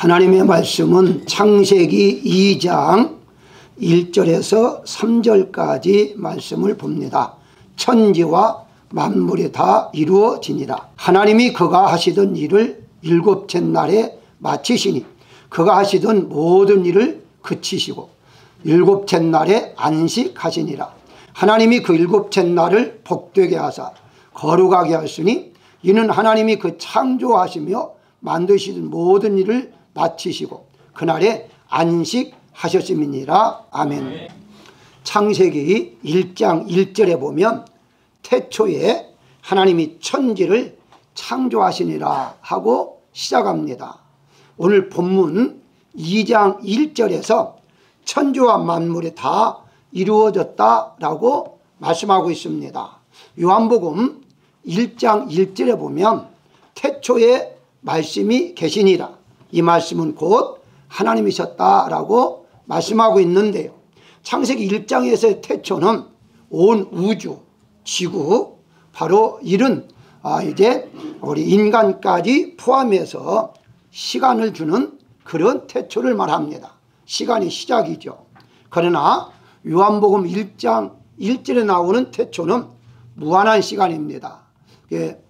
하나님의 말씀은 창세기 2장 1절에서 3절까지 말씀을 봅니다. 천지와 만물이 다 이루어지니라. 하나님이 그가 하시던 일을 일곱째 날에 마치시니 그가 하시던 모든 일을 그치시고 일곱째 날에 안식하시니라. 하나님이 그 일곱째 날을 복되게 하사 거룩하게 하시니 이는 하나님이 그 창조하시며 만드시던 모든 일을 마치시고 그날에 안식하셨음이니라. 아멘. 창세기 1장 1절에 보면 태초에 하나님이 천지를 창조하시니라 하고 시작합니다. 오늘 본문 2장 1절에서 천지와 만물이 다 이루어졌다라고 말씀하고 있습니다. 요한복음 1장 1절에 보면 태초에 말씀이 계시니라. 이 말씀은 곧 하나님이셨다라고 말씀하고 있는데요. 창세기 1장에서의 태초는 온 우주, 지구, 바로 이런 이제 우리 인간까지 포함해서 시간을 주는 그런 태초를 말합니다. 시간이 시작이죠. 그러나 요한복음 1장 1절에 나오는 태초는 무한한 시간입니다.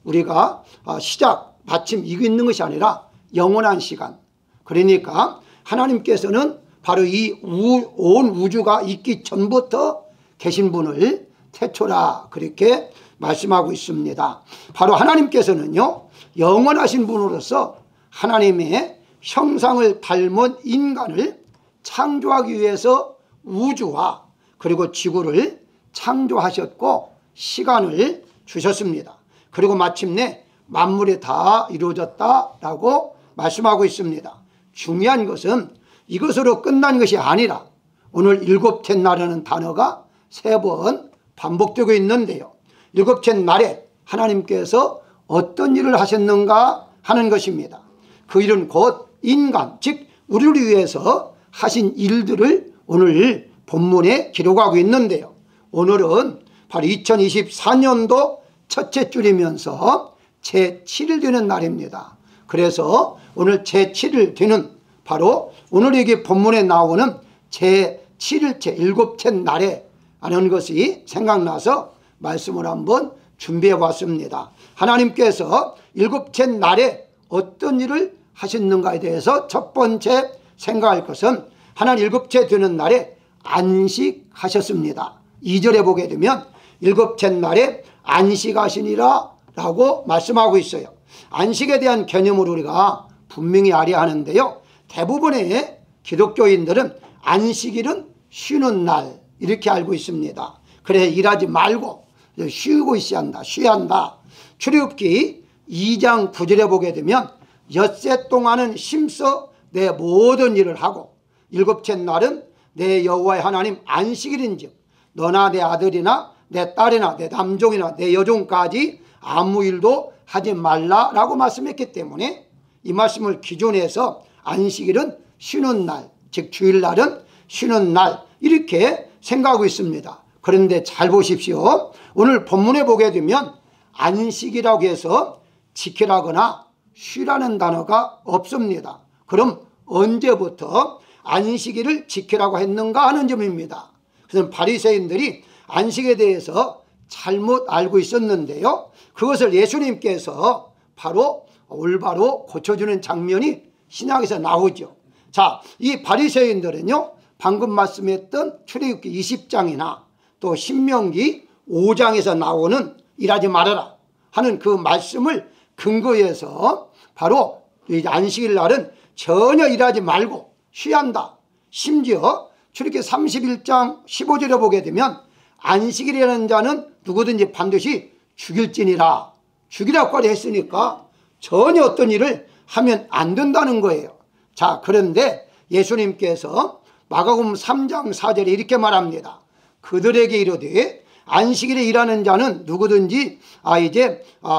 우리가 시작, 마침 이거 있는 것이 아니라 영원한 시간. 그러니까 하나님께서는 바로 이 온 우주가 있기 전부터 계신 분을 태초라 그렇게 말씀하고 있습니다. 바로 하나님께서는요, 영원하신 분으로서 하나님의 형상을 닮은 인간을 창조하기 위해서 우주와 그리고 지구를 창조하셨고 시간을 주셨습니다. 그리고 마침내 만물이 다 이루어졌다라고 말씀하고 있습니다. 중요한 것은 이것으로 끝난 것이 아니라 오늘 일곱째 날이라는 단어가 3번 반복되고 있는데요. 일곱째 날에 하나님께서 어떤 일을 하셨는가 하는 것입니다. 그 일은 곧 인간, 즉 우리를 위해서 하신 일들을 오늘 본문에 기록하고 있는데요. 오늘은 바로 2024년도 첫째 주이면서 제7일 되는 날입니다. 그래서 오늘 제7일 되는 바로 오늘 여기 본문에 나오는 제7일째 일곱째 날에 하는 것이 생각나서 말씀을 한번 준비해 봤습니다. 하나님께서 일곱째 날에 어떤 일을 하셨는가에 대해서 첫 번째 생각할 것은 하나님 일곱째 되는 날에 안식하셨습니다. 2절에 보게 되면 일곱째 날에 안식하시니라 라고 말씀하고 있어요. 안식에 대한 개념을 우리가 분명히 알아야 하는데요. 대부분의 기독교인들은 안식일은 쉬는 날 이렇게 알고 있습니다. 그래 일하지 말고 쉬고 있어야 한다. 쉬어야 한다. 출애굽기 2장 9절에 보게 되면 엿새 동안은 힘써 내 모든 일을 하고 일곱째 날은 내 여호와의 하나님 안식일인즉 너나 내 아들이나 내 딸이나 내 남종이나 내 여종까지 아무 일도 하지 말라라고 말씀했기 때문에 이 말씀을 기준해서 안식일은 쉬는 날, 즉 주일날은 쉬는 날 이렇게 생각하고 있습니다. 그런데 잘 보십시오. 오늘 본문에 보게 되면 안식이라고 해서 지키라거나 쉬라는 단어가 없습니다. 그럼 언제부터 안식일을 지키라고 했는가 하는 점입니다. 그래서 바리새인들이 안식에 대해서 잘못 알고 있었는데요. 그것을 예수님께서 바로 올바로 고쳐주는 장면이 신약에서 나오죠. 자, 이 바리새인들은요, 방금 말씀했던 출애굽기 20장이나 또 신명기 5장에서 나오는 일하지 말아라 하는 그 말씀을 근거해서 바로 안식일 날은 전혀 일하지 말고 쉬어야 한다. 심지어 출애굽기 31장 15절에 보게 되면 안식일이라는 자는 누구든지 반드시 죽일지니라. 죽이라고 했으니까 전혀 어떤 일을 하면 안 된다는 거예요. 자, 그런데 예수님께서 마가복음 3장 4절에 이렇게 말합니다. 그들에게 이르되 안식일에 일하는 자는 누구든지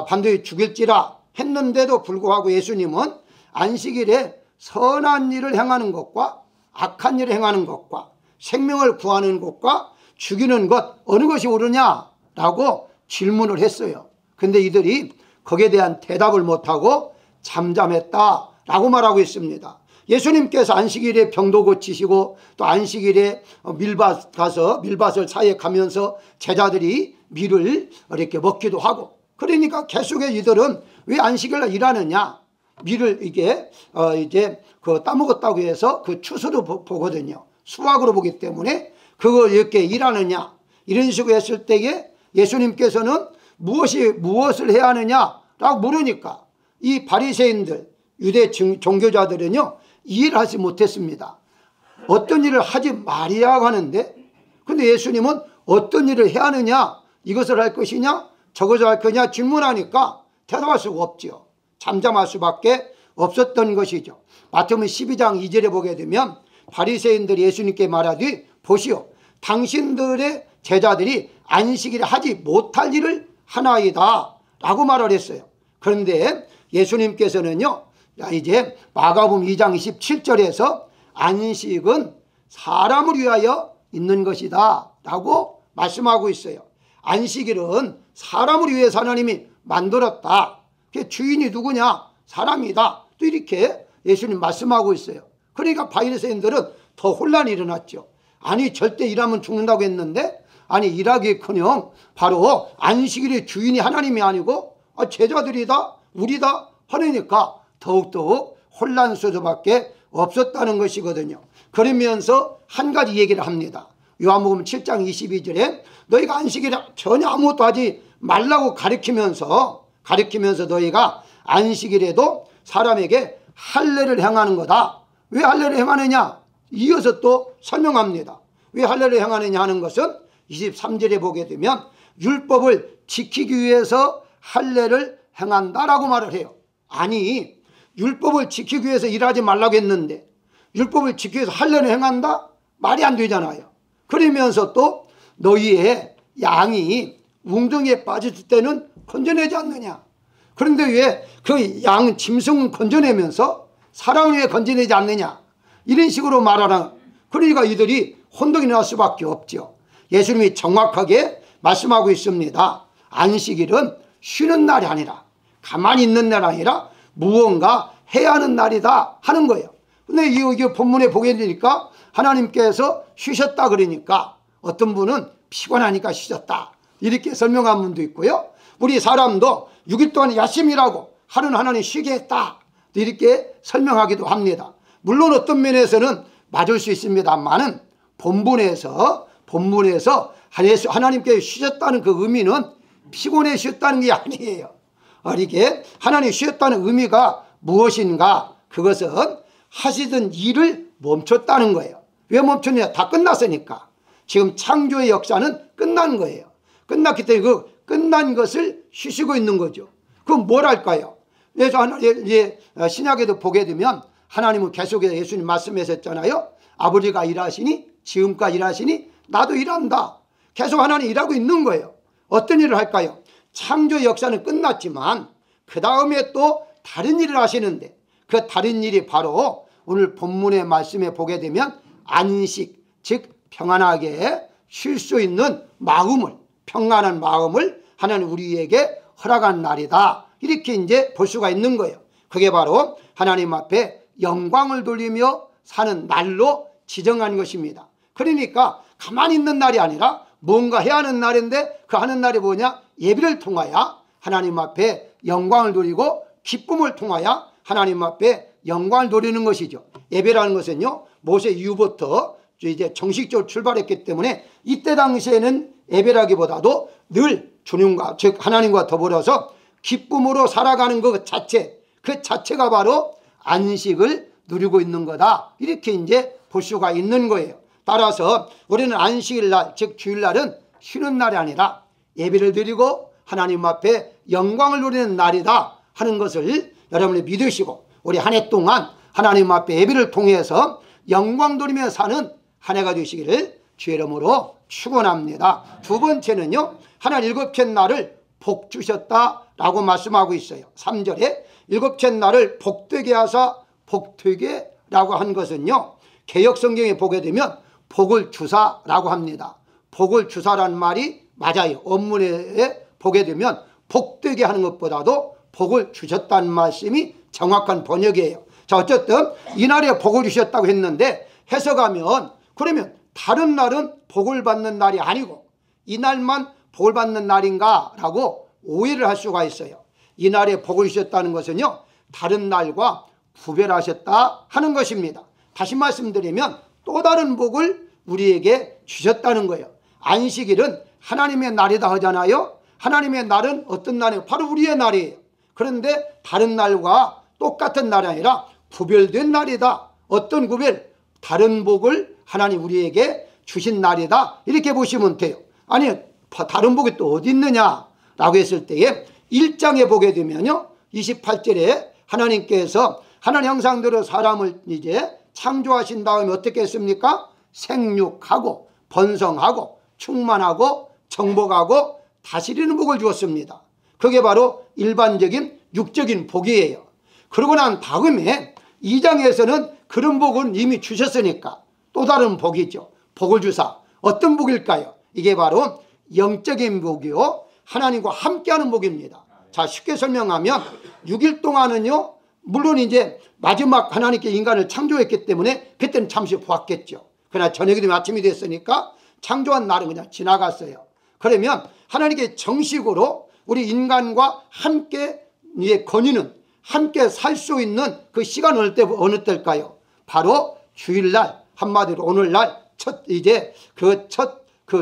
반드시 죽일지라 했는데도 불구하고 예수님은 안식일에 선한 일을 행하는 것과 악한 일을 행하는 것과 생명을 구하는 것과 죽이는 것 어느 것이 옳으냐라고 질문을 했어요. 그런데 이들이 거기에 대한 대답을 못하고 잠잠했다라고 말하고 있습니다. 예수님께서 안식일에 병도 고치시고 또 안식일에 밀밭 가서 밀밭을 사이에 가면서 제자들이 밀을 이렇게 먹기도 하고, 그러니까 계속해서 이들은 왜 안식일날 일하느냐, 밀을 이게 이제 그 따먹었다고 해서 그 추수로 보거든요. 수확으로 보기 때문에 그걸 이렇게 일하느냐, 이런 식으로 했을 때에 예수님께서는 무엇을 해야 하느냐라고 물으니까 이 바리새인들, 유대 종교자들은요 이해를 하지 못했습니다. 어떤 일을 하지 말이라고 하는데, 근데 예수님은 어떤 일을 해야 하느냐, 이것을 할 것이냐 저것을 할 거냐 질문하니까 대답할 수가 없죠. 잠잠할 수밖에 없었던 것이죠. 마태복음 12장 2절에 보게 되면 바리새인들이 예수님께 말하되 보시오, 당신들의 제자들이 안식일에 하지 못할 일을 하나이다 라고 말을 했어요. 그런데 예수님께서는요 이제 마가복음 2장 27절에서 안식은 사람을 위하여 있는 것이다 라고 말씀하고 있어요. 안식일은 사람을 위해서 하나님이 만들었다. 그 주인이 누구냐? 사람이다. 또 이렇게 예수님 말씀하고 있어요. 그러니까 바리새인들은 더 혼란이 일어났죠. 아니 절대 일하면 죽는다고 했는데, 아니 일하기커녕 바로 안식일의 주인이 하나님이 아니고 제자들이다 우리다 하니까 더욱더욱 혼란스러워밖에 없었다는 것이거든요. 그러면서 한 가지 얘기를 합니다. 요한복음 7장 22절에 너희가 안식일에 전혀 아무것도 하지 말라고 가르치면서 너희가 안식일에도 사람에게 할례를 행하는 거다. 왜 할례를 행하느냐? 이어서 또 설명합니다. 왜 할례를 행하느냐 하는 것은 23절에 보게 되면 율법을 지키기 위해서 할례를 행한다라고 말을 해요. 아니 율법을 지키기 위해서 일하지 말라고 했는데 율법을 지키기 위해서 할례를 행한다? 말이 안 되잖아요. 그러면서 또 너희의 양이 웅덩이에 빠졌을 때는 건져내지 않느냐. 그런데 왜 그 양 짐승은 건져내면서 사람을 왜 건져내지 않느냐, 이런 식으로 말하는, 그러니까 이들이 혼동이 날 수밖에 없죠. 예수님이 정확하게 말씀하고 있습니다. 안식일은 쉬는 날이 아니라, 가만히 있는 날이 아니라 무언가 해야 하는 날이다 하는 거예요. 근데 이 본문에 보게 되니까 하나님께서 쉬셨다 그러니까 어떤 분은 피곤하니까 쉬셨다 이렇게 설명한 분도 있고요. 우리 사람도 6일 동안 열심히 일하고 하루는 하나님 쉬게 했다 이렇게 설명하기도 합니다. 물론 어떤 면에서는 맞을 수 있습니다만은 본문에서 하나님께 쉬셨다는 그 의미는 피곤해 쉬었다는 게 아니에요. 이게 하나님 쉬었다는 의미가 무엇인가? 그것은 하시던 일을 멈췄다는 거예요. 왜 멈췄냐? 다 끝났으니까. 지금 창조의 역사는 끝난 거예요. 끝났기 때문에 그 끝난 것을 쉬시고 있는 거죠. 그럼 뭘 할까요? 그래서 신약에도 보게 되면 하나님은 계속해서 예수님 말씀하셨잖아요. 아버지가 일하시니 지금까지 일하시니 나도 일한다. 계속 하나님 일하고 있는 거예요. 어떤 일을 할까요? 창조 역사는 끝났지만 그 다음에 또 다른 일을 하시는데, 그 다른 일이 바로 오늘 본문의 말씀에 보게 되면 안식, 즉 평안하게 쉴 수 있는 마음을, 평안한 마음을 하나님 우리에게 허락한 날이다. 이렇게 이제 볼 수가 있는 거예요. 그게 바로 하나님 앞에 영광을 돌리며 사는 날로 지정한 것입니다. 그러니까 가만히 있는 날이 아니라 뭔가 해야 하는 날인데, 그 하는 날이 뭐냐? 예배를 통하여 하나님 앞에 영광을 돌리고 기쁨을 통하여 하나님 앞에 영광을 돌리는 것이죠. 예배라는 것은요, 모세 이후부터 이제 정식적으로 출발했기 때문에 이때 당시에는 예배라기보다도 늘 주님과, 즉 하나님과 더불어서 기쁨으로 살아가는 것 자체, 그 자체가 바로 안식을 누리고 있는 거다. 이렇게 이제 볼 수가 있는 거예요. 따라서 우리는 안식일 날, 즉 주일날은 쉬는 날이 아니라 예배를 드리고 하나님 앞에 영광을 누리는 날이다 하는 것을 여러분이 믿으시고, 우리 한 해 동안 하나님 앞에 예배를 통해서 영광 돌리며 사는 한 해가 되시기를 주의 이름으로 축원합니다. 두 번째는요, 하나님 일곱째 날을 복 주셨다라고 말씀하고 있어요. 3절에 일곱째 날을 복되게 하사 복되게라고 한 것은요, 개역성경에 보게 되면 복을 주사라고 합니다. 복을 주사라는 말이 맞아요. 원문에 보게 되면 복되게 하는 것보다도 복을 주셨다는 말씀이 정확한 번역이에요. 자, 어쨌든 이날에 복을 주셨다고 했는데 해석하면 그러면 다른 날은 복을 받는 날이 아니고 이날만 복을 받는 날인가 라고 오해를 할 수가 있어요. 이날에 복을 주셨다는 것은요, 다른 날과 구별하셨다 하는 것입니다. 다시 말씀드리면 또 다른 복을 우리에게 주셨다는 거예요. 안식일은 하나님의 날이다 하잖아요. 하나님의 날은 어떤 날이에요? 바로 우리의 날이에요. 그런데 다른 날과 똑같은 날이 아니라 구별된 날이다. 어떤 구별? 다른 복을 하나님 우리에게 주신 날이다. 이렇게 보시면 돼요. 아니, 다른 복이 또 어디 있느냐 라고 했을 때에 1장에 보게 되면요, 28절에 하나님께서 하나님 형상대로 사람을 이제 창조하신 다음에 어떻게 했습니까? 생육하고 번성하고 충만하고 정복하고 다스리는 복을 주었습니다. 그게 바로 일반적인 육적인 복이에요. 그러고 난 다음에 2장에서는 그런 복은 이미 주셨으니까 또 다른 복이죠. 복을 주사. 어떤 복일까요? 이게 바로 영적인 복이요, 하나님과 함께하는 복입니다. 자, 쉽게 설명하면 6일 동안은요, 물론 이제 마지막 하나님께 인간을 창조했기 때문에 그때는 잠시 보았겠죠. 그러나 저녁이 되면 아침이 됐으니까 창조한 날은 그냥 지나갔어요. 그러면 하나님께 정식으로 우리 인간과 함께 이제 거니는, 함께 살 수 있는 그 시간은 어느 때일까요? 바로 주일날, 한마디로 오늘날 첫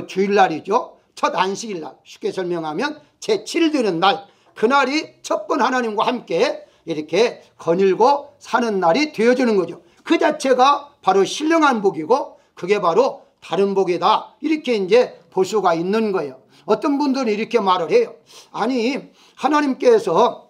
주일날이죠. 첫 안식일날, 쉽게 설명하면 제7일 되는 날, 그날이 첫 번 하나님과 함께 이렇게 거닐고 사는 날이 되어지는 거죠. 그 자체가 바로 신령한 복이고 그게 바로 다른 복이다, 이렇게 이제 볼 수가 있는 거예요. 어떤 분들은 이렇게 말을 해요. 아니, 하나님께서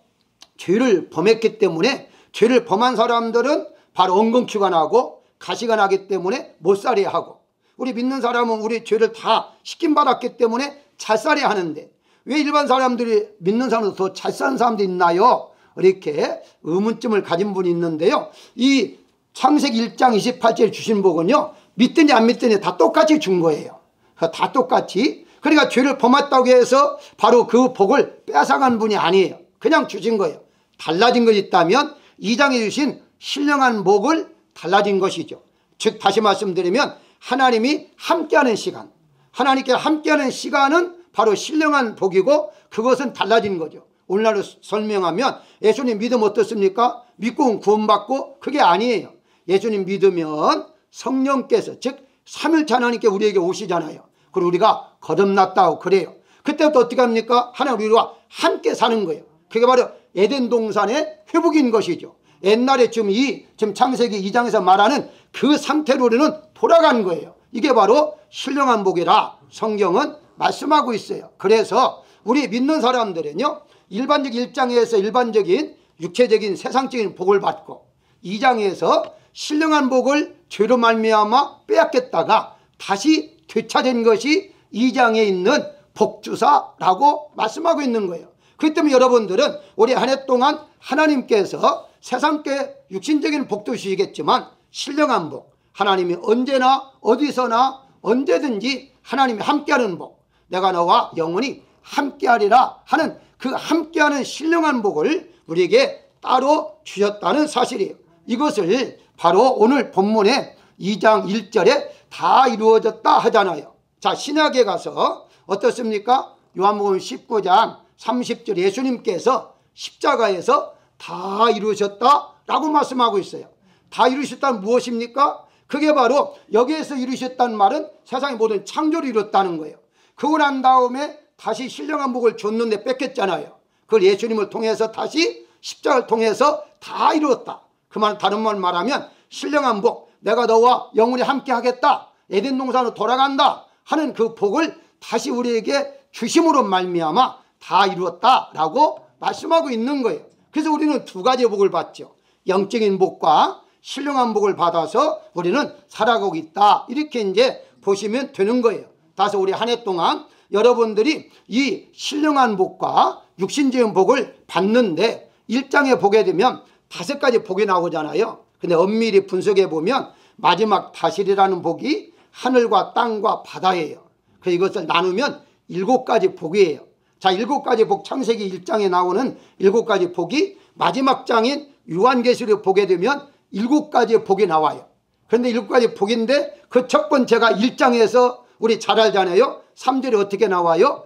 죄를 범했기 때문에 죄를 범한 사람들은 바로 엉겅퀴가 나고 가시가 나기 때문에 못 살아야 하고, 우리 믿는 사람은 우리 죄를 다 씻김 받았기 때문에 잘 살아야 하는데 왜 일반 사람들이, 믿는 사람도 더 잘 사는 사람도 있나요? 이렇게 의문점을 가진 분이 있는데요, 이 창세기 1장 28절에 주신 복은요, 믿든지 안 믿든지 다 똑같이 준 거예요. 다 똑같이. 그러니까 죄를 범했다고 해서 바로 그 복을 뺏어간 분이 아니에요. 그냥 주신 거예요. 달라진 것이 있다면 2장에 주신 신령한 복을 달라진 것이죠. 즉 다시 말씀드리면 하나님이 함께하는 시간, 하나님께 함께하는 시간은 바로 신령한 복이고 그것은 달라진 거죠. 오늘날로 설명하면 예수님 믿으면 어떻습니까? 믿고 구원받고, 그게 아니에요. 예수님 믿으면 성령께서, 즉 삼일체 하나님께 우리에게 오시잖아요. 그리고 우리가 거듭났다고 그래요. 그때부터 어떻게 합니까? 하나님 우리와 함께 사는 거예요. 그게 바로 에덴 동산의 회복인 것이죠. 옛날에 지금 창세기 2장에서 말하는 그 상태로 우리는 돌아간 거예요. 이게 바로 신령한 복이라 성경은 말씀하고 있어요. 그래서 우리 믿는 사람들은요, 일반적 1장에서 일반적인 육체적인 세상적인 복을 받고 2장에서 신령한 복을 죄로 말미암아 빼앗겼다가 다시 되찾은 것이 2장에 있는 복주사라고 말씀하고 있는 거예요. 그렇기 때문에 여러분들은 올해 한 해 동안 하나님께서 세상께 육신적인 복도 주시겠지만 신령한 복, 하나님이 언제나 어디서나 언제든지 하나님이 함께하는 복, 내가 너와 영원히 함께하리라 하는 그 함께하는 신령한 복을 우리에게 따로 주셨다는 사실이에요. 이것을 바로 오늘 본문의 2장 1절에 다 이루어졌다 하잖아요. 자, 신약에 가서 어떻습니까? 요한복음 19장 30절 예수님께서 십자가에서 다 이루셨다라고 말씀하고 있어요. 다 이루셨다는 무엇입니까? 그게 바로 여기에서 이루셨다는 말은 세상의 모든 창조를 이뤘다는 거예요. 그러고 난 다음에 다시 신령한 복을 줬는데 뺏겼잖아요. 그걸 예수님을 통해서 다시 십자가를 통해서 다 이루었다. 그 말, 다른 말 말하면 신령한 복, 내가 너와 영원히 함께 하겠다, 에덴 동산으로 돌아간다 하는 그 복을 다시 우리에게 주심으로 말미암아 다 이루었다라고 말씀하고 있는 거예요. 그래서 우리는 두 가지의 복을 받죠. 영적인 복과 신령한 복을 받아서 우리는 살아가고 있다, 이렇게 이제 보시면 되는 거예요. 따라서 우리 한 해 동안 여러분들이 이 신령한 복과 육신적인 복을 받는데 1장에 보게 되면 5가지 복이 나오잖아요. 근데 엄밀히 분석해 보면 마지막 다스리라는 복이 하늘과 땅과 바다예요. 그래서 이것을 나누면 7가지 복이에요. 자, 7가지 복, 창세기 1장에 나오는 7가지 복이 마지막 장인 요한계시록 보게 되면 7가지의 복이 나와요. 그런데 7가지 복인데 그 첫 번째가 1장에서 우리 잘 알잖아요. 3절에 어떻게 나와요?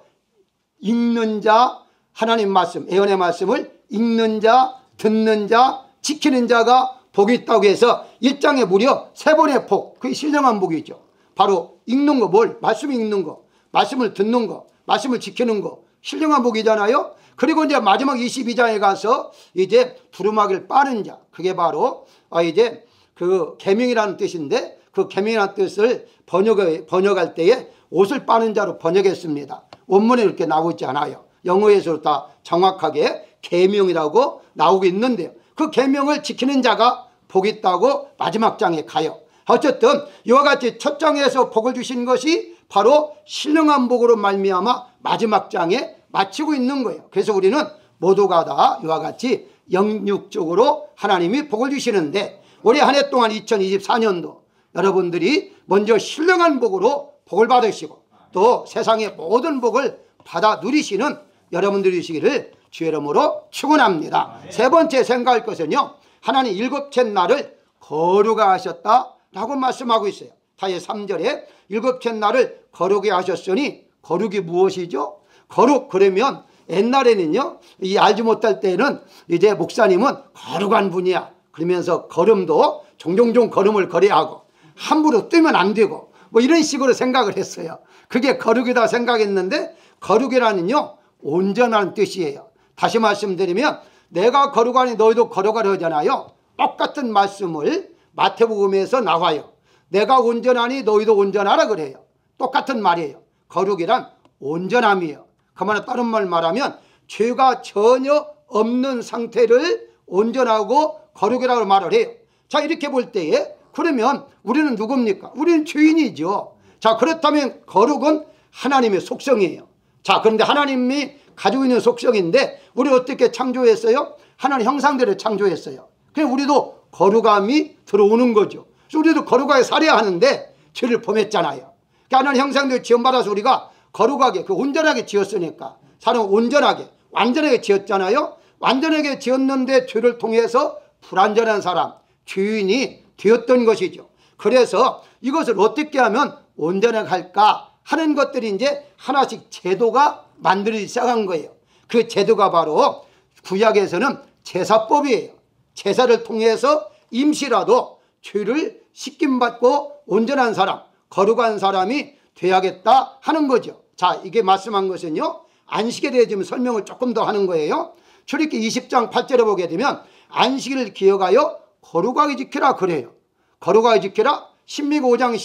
읽는 자, 하나님 말씀, 예언의 말씀을 읽는 자, 듣는 자, 지키는 자가 복이 있다고 해서 1장에 무려 3번의 복, 그게 신령한 복이죠. 바로 읽는 거, 뭘? 말씀 읽는 거, 말씀을 듣는 거, 말씀을 지키는 거, 신령한 복이잖아요. 그리고 이제 마지막 22장에 가서 이제 두루마기를 빠는 자, 그게 바로 이제 그 계명이라는 뜻인데 그 계명이라는 뜻을 번역할 때에 옷을 빠는 자로 번역했습니다. 원문에 이렇게 나오고 있지 않아요. 영어에서 다 정확하게 계명이라고 나오고 있는데요. 그 계명을 지키는 자가 복이 있다고 마지막 장에 가요. 어쨌든 이와 같이 첫 장에서 복을 주신 것이 바로 신령한 복으로 말미암아 마지막 장에 마치고 있는 거예요. 그래서 우리는 모두가 다 이와 같이 영육적으로 하나님이 복을 주시는데 올해 한 해 동안 2024년도 여러분들이 먼저 신령한 복으로 복을 받으시고 또 세상의 모든 복을 받아 누리시는 여러분들이 되시기를 주의 이름으로 축원합니다. 세 번째 생각할 것은요, 하나님 일곱째 날을 거룩하 하셨다라고 말씀하고 있어요. 다시 3절에 일곱째 날을 거룩히 하셨으니 거룩이 무엇이죠? 거룩, 그러면 옛날에는요, 이 알지 못할 때는 이제 목사님은 거룩한 분이야 그러면서 걸음도 종종 걸음을 거려야 하고 함부로 뛰면 안 되고 뭐 이런 식으로 생각을 했어요. 그게 거룩이다 생각했는데 거룩이라는요 온전한 뜻이에요. 다시 말씀드리면 내가 거룩하니 너희도 거룩하라 하잖아요. 똑같은 말씀을 마태복음에서 나와요. 내가 온전하니 너희도 온전하라 그래요. 똑같은 말이에요. 거룩이란 온전함이에요. 그러나 다른 말 말하면 죄가 전혀 없는 상태를 온전하고 거룩이라고 말을 해요. 자, 이렇게 볼 때에 그러면 우리는 누굽니까? 우리는 죄인이죠. 자, 그렇다면 거룩은 하나님의 속성이에요. 자, 그런데 하나님이 가지고 있는 속성인데 우리 어떻게 창조했어요? 하나님 형상대로 창조했어요. 그래서 우리도 거룩함이 들어오는 거죠. 그래서 우리도 거룩하게 살아야 하는데 죄를 범했잖아요. 그러니까 하나님 형상대로 지원받아서 우리가 거룩하게, 온전하게 지었으니까 사람은 온전하게, 완전하게 지었잖아요. 완전하게 지었는데 죄를 통해서 불완전한 사람, 죄인이 되었던 것이죠. 그래서 이것을 어떻게 하면 온전하게 할까 하는 것들이 이제 하나씩 제도가 만들어지기 시작한 거예요. 그 제도가 바로 구약에서는 제사법이에요. 제사를 통해서 임시라도 죄를 씻김받고 온전한 사람, 거룩한 사람이 되야겠다 하는 거죠. 자, 이게 말씀한 것은요, 안식에 대해 지금 설명을 조금 더 하는 거예요. 출애굽기 20장 8절에 보게 되면 안식일을 기억하여 거룩하게 지키라 그래요. 거룩하게 지키라. 신명기 5장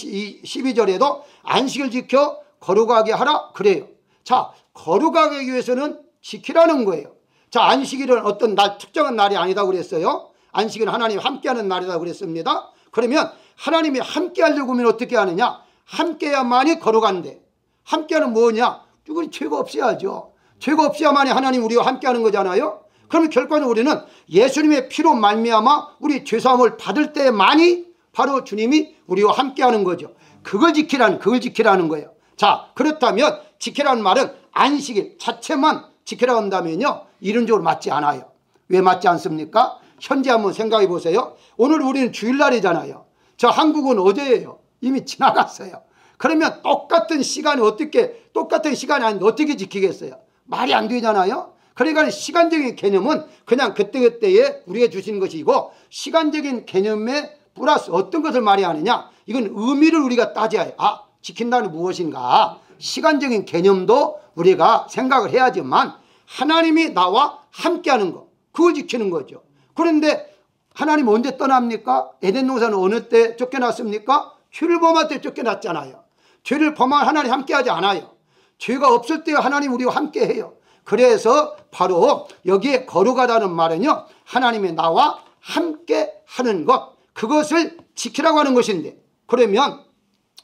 12절에도 안식을 지켜 거룩하게 하라 그래요. 자, 거룩하게 하기 위해서는 지키라는 거예요. 자, 안식일은 어떤 날, 특정한 날이 아니다고 그랬어요. 안식일은 하나님이 함께하는 날이라고 그랬습니다. 그러면 하나님이 함께하려고 하면 어떻게 하느냐? 함께해야만이 거룩한데, 함께하는 뭐냐? 이건 죄가 없어야죠. 죄가 없어야만이 하나님 우리와 함께하는 거잖아요. 그러면 결과는 우리는 예수님의 피로 말미암아 우리 죄사함을 받을 때만이 바로 주님이 우리와 함께하는 거죠. 그걸 지키라는 거예요. 자, 그렇다면 지키라는 말은 안식일 자체만 지키라고 한다면요, 이론적으로 맞지 않아요. 왜 맞지 않습니까? 현재 한번 생각해 보세요. 오늘 우리는 주일날이잖아요. 저 한국은 어제예요. 이미 지나갔어요. 그러면 똑같은 시간이 아닌데 어떻게 지키겠어요? 말이 안 되잖아요. 그러니까 시간적인 개념은 그냥 그때그때에 우리가 주신 것이고, 시간적인 개념에 플러스 어떤 것을 말하느냐, 이건 의미를 우리가 따져야 해요. 아, 지킨다는 무엇인가? 시간적인 개념도 우리가 생각을 해야지만 하나님이 나와 함께하는 것, 그걸 지키는 거죠. 그런데 하나님 언제 떠납니까? 에덴 동산은 어느 때 쫓겨났습니까? 죄를 범할 때 쫓겨났잖아요. 죄를 범할 하나님 함께하지 않아요. 죄가 없을 때 하나님 우리와 함께해요. 그래서 바로 여기에 거룩하다는 말은요, 하나님이 나와 함께하는 것, 그것을 지키라고 하는 것인데, 그러면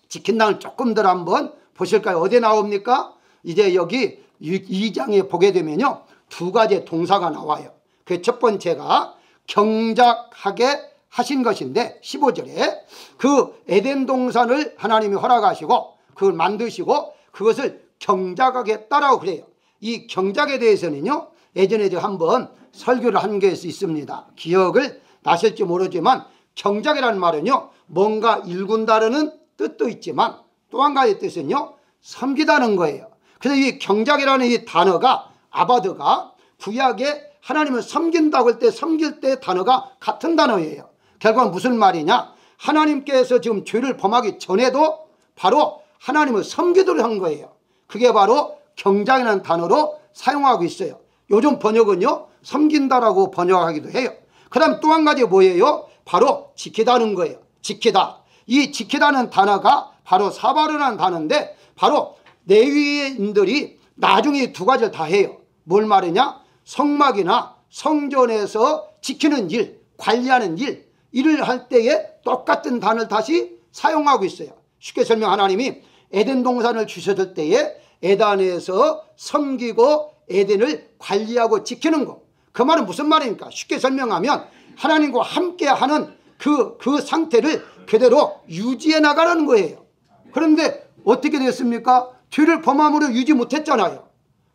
지킨다는 조금 더 한번 보실까요? 어디에 나옵니까? 이제 여기 2장에 보게 되면요, 두 가지의 동사가 나와요. 그 첫 번째가 경작하게 하신 것인데 15절에 그 에덴 동산을 하나님이 허락하시고 그걸 만드시고 그것을 경작하게 했다라고 그래요. 이 경작에 대해서는요, 예전에 제가 한번 설교를 한 게 있습니다. 기억을 나실지 모르지만 경작이라는 말은요, 뭔가 일군다라는 뜻도 있지만 또 한 가지 뜻은요, 섬기다는 거예요. 그래서 이 경작이라는 이 단어가, 아바드가 구약에 하나님을 섬긴다고 할 때 섬길 때 단어가 같은 단어예요. 결국은 무슨 말이냐, 하나님께서 지금 죄를 범하기 전에도 바로 하나님을 섬기도록 한 거예요. 그게 바로 경작이라는 단어로 사용하고 있어요. 요즘 번역은요, 섬긴다라고 번역하기도 해요. 그 다음 또 한 가지 뭐예요? 바로 지키다는 거예요. 지키다. 이 지키다는 단어가 바로 사바르라는 단어인데, 바로 레위인들이 나중에 두 가지를 다 해요. 뭘 말이냐? 성막이나 성전에서 지키는 일, 관리하는 일, 일을 할 때에 똑같은 단어를 다시 사용하고 있어요. 쉽게 설명, 하나님이 에덴 동산을 주셨을 때에 에덴에서 섬기고 에덴을 관리하고 지키는 거. 그 말은 무슨 말입니까? 쉽게 설명하면 하나님과 함께하는 그 상태를 그대로 유지해 나가라는 거예요. 그런데 어떻게 됐습니까? 죄를 범함으로 유지 못했잖아요.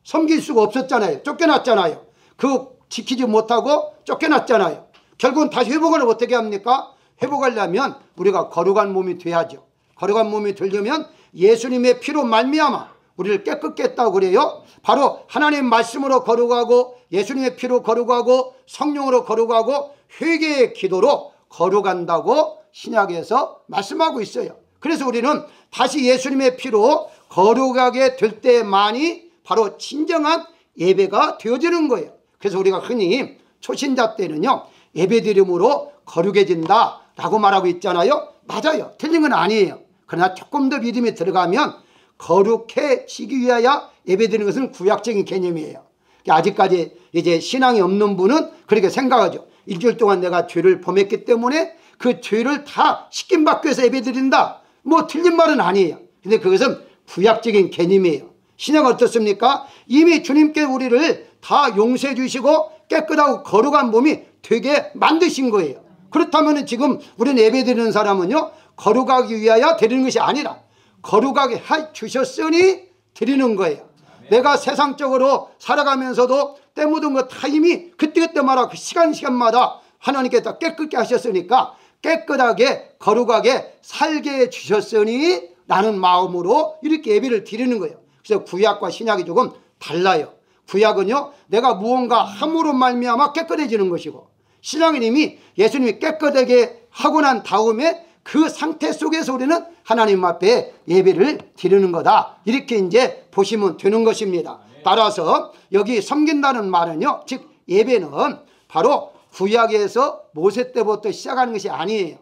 섬길 수가 없었잖아요. 쫓겨났잖아요. 그 지키지 못하고 쫓겨났잖아요. 결국은 다시 회복을 어떻게 합니까? 회복하려면 우리가 거룩한 몸이 돼야죠. 거룩한 몸이 되려면 예수님의 피로 말미암아 우리를 깨끗게 했다고 그래요. 바로 하나님 말씀으로 거룩하고 예수님의 피로 거룩하고 성령으로 거룩하고 회개의 기도로 거룩한다고 신약에서 말씀하고 있어요. 그래서 우리는 다시 예수님의 피로 거룩하게 될 때만이 바로 진정한 예배가 되어지는 거예요. 그래서 우리가 흔히 초신자 때는요, 예배드림으로 거룩해진다 라고 말하고 있잖아요. 맞아요. 틀린 건 아니에요. 그러나 조금 더 믿음이 들어가면 거룩해지기 위하여 예배드리는 것은 구약적인 개념이에요. 아직까지 이제 신앙이 없는 분은 그렇게 생각하죠. 일주일 동안 내가 죄를 범했기 때문에 그 죄를 다 씻김받기 위해서 예배드린다. 뭐 틀린 말은 아니에요. 근데 그것은 구약적인 개념이에요. 신약은 어떻습니까? 이미 주님께 우리를 다 용서해 주시고 깨끗하고 거룩한 몸이 되게 만드신 거예요. 그렇다면 지금 우리는 예배드리는 사람은요, 거룩하기 위하여 드리는 것이 아니라 거룩하게 해 주셨으니 드리는 거예요. 내가 세상적으로 살아가면서도 때 묻은 거 다 이미 그때그때마다 그 시간마다 하나님께서 깨끗게 하셨으니까 깨끗하게 거룩하게 살게 해 주셨으니 라는 마음으로 이렇게 예배를 드리는 거예요. 그래서 구약과 신약이 조금 달라요. 구약은요, 내가 무언가 함으로 말미암아 깨끗해지는 것이고, 신약은 이미 예수님이 깨끗하게 하고 난 다음에 그 상태 속에서 우리는 하나님 앞에 예배를 드리는 거다. 이렇게 이제 보시면 되는 것입니다. 따라서 여기 섬긴다는 말은요, 즉 예배는 바로 구약에서 모세 때부터 시작하는 것이 아니에요.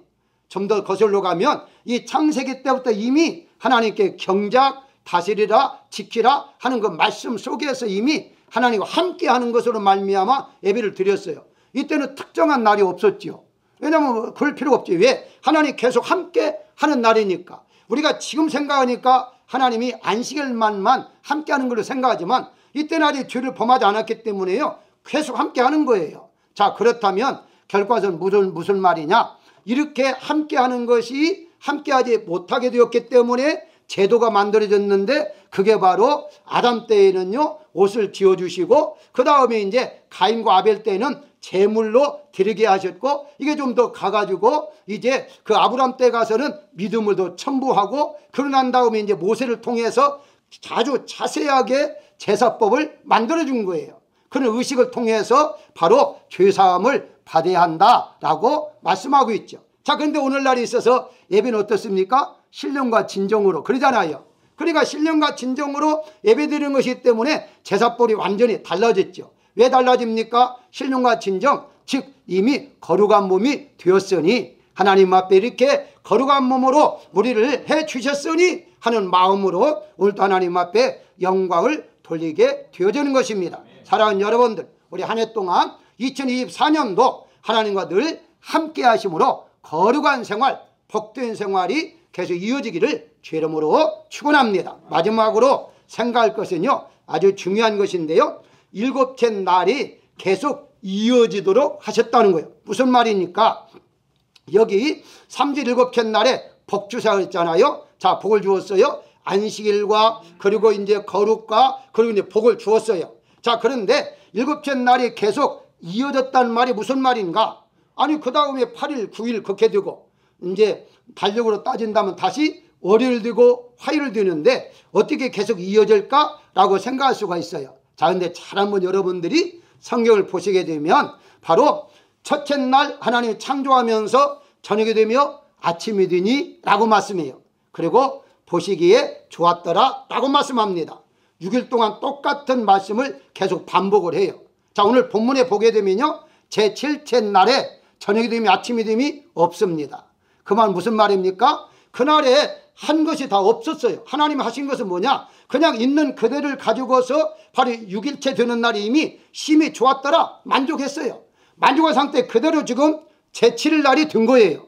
좀 더 거슬러 가면 이 창세기 때부터 이미 하나님께 경작, 다스리라, 지키라 하는 그 말씀 속에서 이미 하나님과 함께 하는 것으로 말미암아 예배를 드렸어요. 이때는 특정한 날이 없었죠. 왜냐하면 그럴 필요가 없지. 왜? 하나님 계속 함께 하는 날이니까. 우리가 지금 생각하니까 하나님이 안식일만만 함께 하는 걸로 생각하지만 이때는 아직 죄를 범하지 않았기 때문에요, 계속 함께 하는 거예요. 자, 그렇다면 결과는 무슨 말이냐? 이렇게 함께 하는 것이 함께하지 못하게 되었기 때문에 제도가 만들어졌는데, 그게 바로 아담 때에는요, 옷을 지어주시고, 그 다음에 이제 가인과 아벨 때는 제물로 드리게 하셨고, 이게 좀 더 가가지고 이제 그 아브람 때 가서는 믿음을 더 첨부하고, 그러고 난 다음에 이제 모세를 통해서 아주 자세하게 제사법을 만들어준 거예요. 그런 의식을 통해서 바로 죄사함을 받아야 한다라고 말씀하고 있죠. 자, 그런데 오늘날에 있어서 예배는 어떻습니까? 신령과 진정으로 그러잖아요. 그러니까 신령과 진정으로 예배드리는 것이기 때문에 제사법이 완전히 달라졌죠. 왜 달라집니까? 신령과 진정, 즉 이미 거룩한 몸이 되었으니, 하나님 앞에 이렇게 거룩한 몸으로 우리를 해 주셨으니 하는 마음으로 오늘도 하나님 앞에 영광을 돌리게 되어지는 것입니다. 사랑하는 여러분들, 우리 한 해 동안 2024년도 하나님과 늘 함께 하심으로 거룩한 생활, 복된 생활이 계속 이어지기를 주 이름으로 축원합니다. 마지막으로 생각할 것은요, 아주 중요한 것인데요, 일곱째 날이 계속 이어지도록 하셨다는 거예요. 무슨 말입니까? 여기 3주 일곱째 날에 복 주사 했잖아요. 자, 복을 주었어요. 안식일과 그리고 이제 거룩과 그리고 이제 복을 주었어요. 자, 그런데 일곱째 날이 계속 이어졌다는 말이 무슨 말인가? 아니 그 다음에 8일 9일 그렇게 되고 이제 달력으로 따진다면 다시 월요일 되고 화요일 되는데 어떻게 계속 이어질까라고 생각할 수가 있어요. 자, 근데 잘 한번 여러분들이 성경을 보시게 되면 바로 첫째 날 하나님이 창조하면서 저녁이 되며 아침이 되니 라고 말씀해요. 그리고 보시기에 좋았더라 라고 말씀합니다. 6일 동안 똑같은 말씀을 계속 반복을 해요. 자, 오늘 본문에 보게 되면요, 제7째 날에 저녁이 되며 아침이 됨이 없습니다. 그 말 무슨 말입니까? 그날에 한 것이 다 없었어요. 하나님이 하신 것은 뭐냐? 그냥 있는 그대를 가지고서 바로 6일째 되는 날이 이미 심히 좋았더라, 만족했어요. 만족한 상태 그대로 지금 제7일 날이 된 거예요.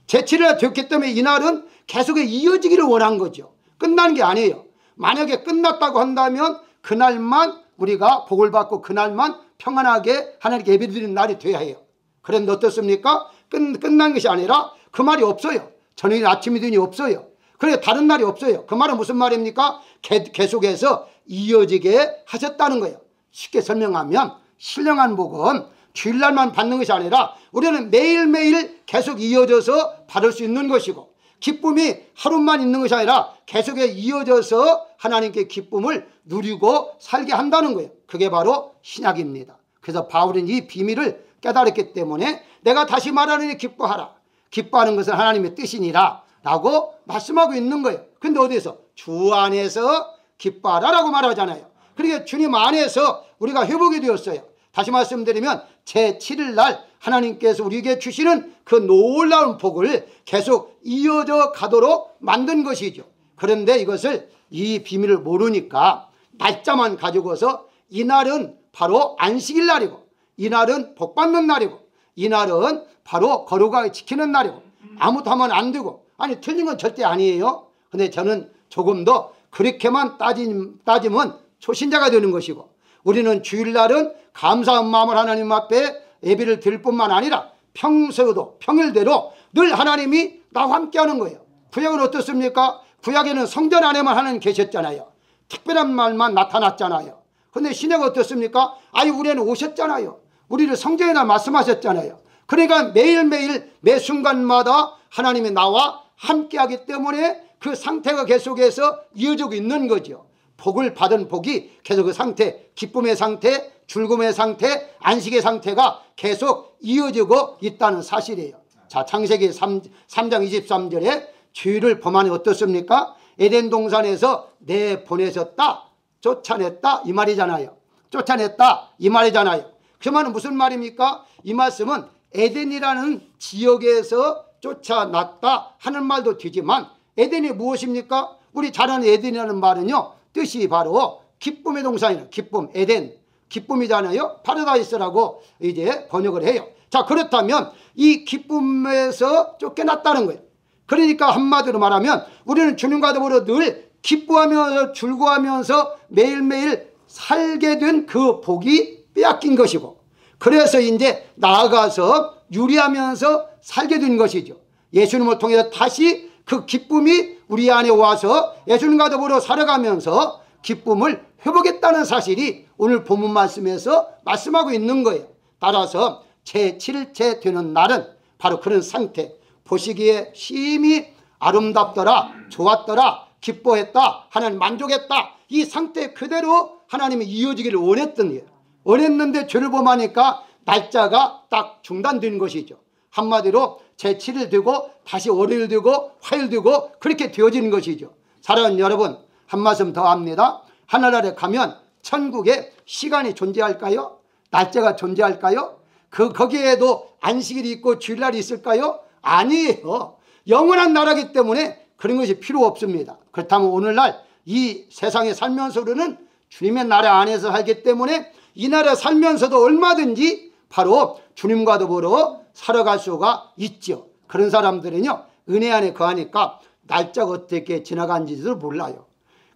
제7일 날 됐기 때문에 이날은 계속 이어지기를 원한 거죠. 끝난 게 아니에요. 만약에 끝났다고 한다면 그날만 우리가 복을 받고 그날만 평안하게 하나님께 예배드리는 날이 돼야 해요. 그런데 어떻습니까? 끝난 것이 아니라 그 말이 없어요. 저녁이 아침이 되니 없어요. 그래 다른 날이 없어요. 그 말은 무슨 말입니까? 계속해서 이어지게 하셨다는 거예요. 쉽게 설명하면 신령한 복은 주일날만 받는 것이 아니라 우리는 매일매일 계속 이어져서 받을 수 있는 것이고, 기쁨이 하루만 있는 것이 아니라 계속해 이어져서 하나님께 기쁨을 누리고 살게 한다는 거예요. 그게 바로 신약입니다. 그래서 바울은 이 비밀을 깨달았기 때문에 내가 다시 말하느니 기뻐하라. 기뻐하는 것은 하나님의 뜻이니라 라고 말씀하고 있는 거예요. 근데 어디에서? 주 안에서 기뻐하라 라고 말하잖아요. 그러니까 주님 안에서 우리가 회복이 되었어요. 다시 말씀드리면 제7일 날 하나님께서 우리에게 주시는 그 놀라운 복을 계속 이어져 가도록 만든 것이죠. 그런데 이것을 이 비밀을 모르니까 날짜만 가지고서 이날은 바로 안식일 날이고, 이날은 복 받는 날이고, 이날은 바로 거룩하게 지키는 날이고, 아무도 하면 안 되고, 아니 틀린 건 절대 아니에요. 근데 저는 조금 더 그렇게만 따지면 초신자가 되는 것이고, 우리는 주일날은 감사한 마음을 하나님 앞에 예배를 드릴 뿐만 아니라 평소에도 평일대로 늘 하나님이 나와 함께 하는 거예요. 구약은 어떻습니까? 구약에는 성전 안에만 하나님 계셨잖아요. 특별한 말만 나타났잖아요. 근데 신약은 어떻습니까? 아니 우리는 오셨잖아요. 우리를 성전에나 말씀하셨잖아요. 그러니까 매일매일 매 순간마다 하나님이 나와 함께 하기 때문에 그 상태가 계속해서 이어지고 있는 거죠. 복을 받은 복이 계속 그 상태, 기쁨의 상태, 즐거움의 상태, 안식의 상태가 계속 이어지고 있다는 사실이에요. 자, 창세기 3장 23절에 주의를 범하니 어떻습니까? 에덴 동산에서 내보내셨다, 쫓아냈다 이 말이잖아요. 쫓아냈다 이 말이잖아요. 그 말은 무슨 말입니까? 이 말씀은 에덴이라는 지역에서 쫓아났다 하는 말도 되지만, 에덴이 무엇입니까? 우리 잘 아는 에덴이라는 말은요, 뜻이 바로 기쁨의 동산이에요. 기쁨, 에덴, 기쁨이잖아요. 파라다이스라고 이제 번역을 해요. 자, 그렇다면 이 기쁨에서 쫓겨났다는 거예요. 그러니까 한마디로 말하면 우리는 주님과 더불어 늘 기뻐하면서 즐거워하면서 매일매일 살게 된 그 복이 빼앗긴 것이고, 그래서 이제 나아가서 유리하면서 살게 된 것이죠. 예수님을 통해서 다시 그 기쁨이 우리 안에 와서 예수님과 더불어 살아가면서 기쁨을 회복했다는 사실이 오늘 본문 말씀에서 말씀하고 있는 거예요. 따라서 제7일째 되는 날은 바로 그런 상태, 보시기에 심히 아름답더라, 좋았더라, 기뻐했다, 하나님 만족했다, 이 상태 그대로 하나님이 이어지기를 원했던 거예요. 원했는데 죄를 범하니까 날짜가 딱 중단된 것이죠. 한마디로 제7일 되고 다시 월요일 되고 화요일 되고 그렇게 되어지는 것이죠. 사랑하는 여러분, 한 말씀 더 합니다. 하늘나라에 가면 천국에 시간이 존재할까요? 날짜가 존재할까요? 거기에도 안식일이 있고 주일날이 있을까요? 아니에요. 영원한 나라이기 때문에 그런 것이 필요 없습니다. 그렇다면 오늘날 이 세상에 살면서 우리는 주님의 나라 안에서 살기 때문에 이 나라 살면서도 얼마든지 바로 주님과 더불어 살아갈 수가 있죠. 그런 사람들은요, 은혜 안에 거하니까 날짜가 어떻게 지나간지도 몰라요.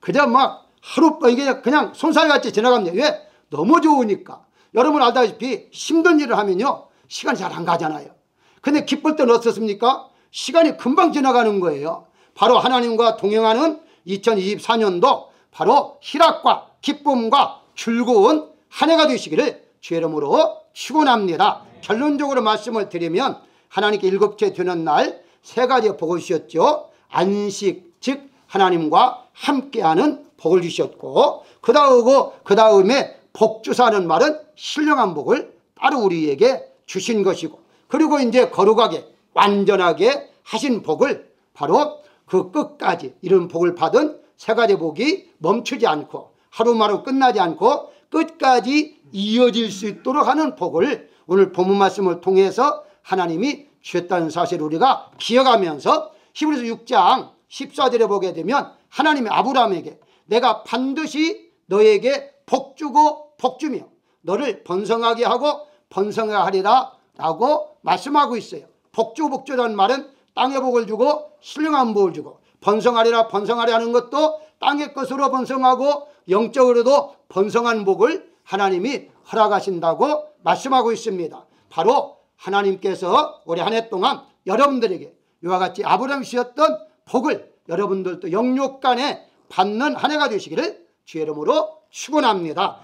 그냥 막 이게 그냥 손살같이 지나갑니다. 왜? 너무 좋으니까. 여러분 알다시피 힘든 일을 하면요, 시간이 잘 안 가잖아요. 근데 기쁠 때는 어떻습니까? 시간이 금방 지나가는 거예요. 바로 하나님과 동행하는 2024년도 바로 희락과 기쁨과 즐거운 한 해가 되시기를 주의 이름으로 축원합니다. 결론적으로 말씀을 드리면 하나님께 일곱째 되는 날 세 가지 복을 주셨죠. 안식, 즉 하나님과 함께하는 복을 주셨고, 그 다음에 복주사는 말은 신령한 복을 따로 우리에게 주신 것이고, 그리고 이제 거룩하게 완전하게 하신 복을 바로 그 끝까지 이런 복을 받은 세 가지 복이 멈추지 않고 하루마루 끝나지 않고 끝까지 이어질 수 있도록 하는 복을 오늘 본문 말씀을 통해서 하나님이 주셨다는 사실을 우리가 기억하면서 히브리서 6장 14절에 보게 되면 하나님이 아브라함에게 내가 반드시 너에게 복주고 복주며 너를 번성하게 하고 번성하리라 라고 말씀하고 있어요. 복주라는 말은 땅의 복을 주고 신령한 복을 주고, 번성하리라 번성하리 하는 것도 땅의 것으로 번성하고 영적으로도 번성한 복을 하나님이 허락하신다고 말씀하고 있습니다. 바로 하나님께서 올해 한 해 동안 여러분들에게 이와 같이 아브라함이 주셨던 복을 여러분들도 영육간에 받는 한 해가 되시기를 주의 이름으로 축원합니다.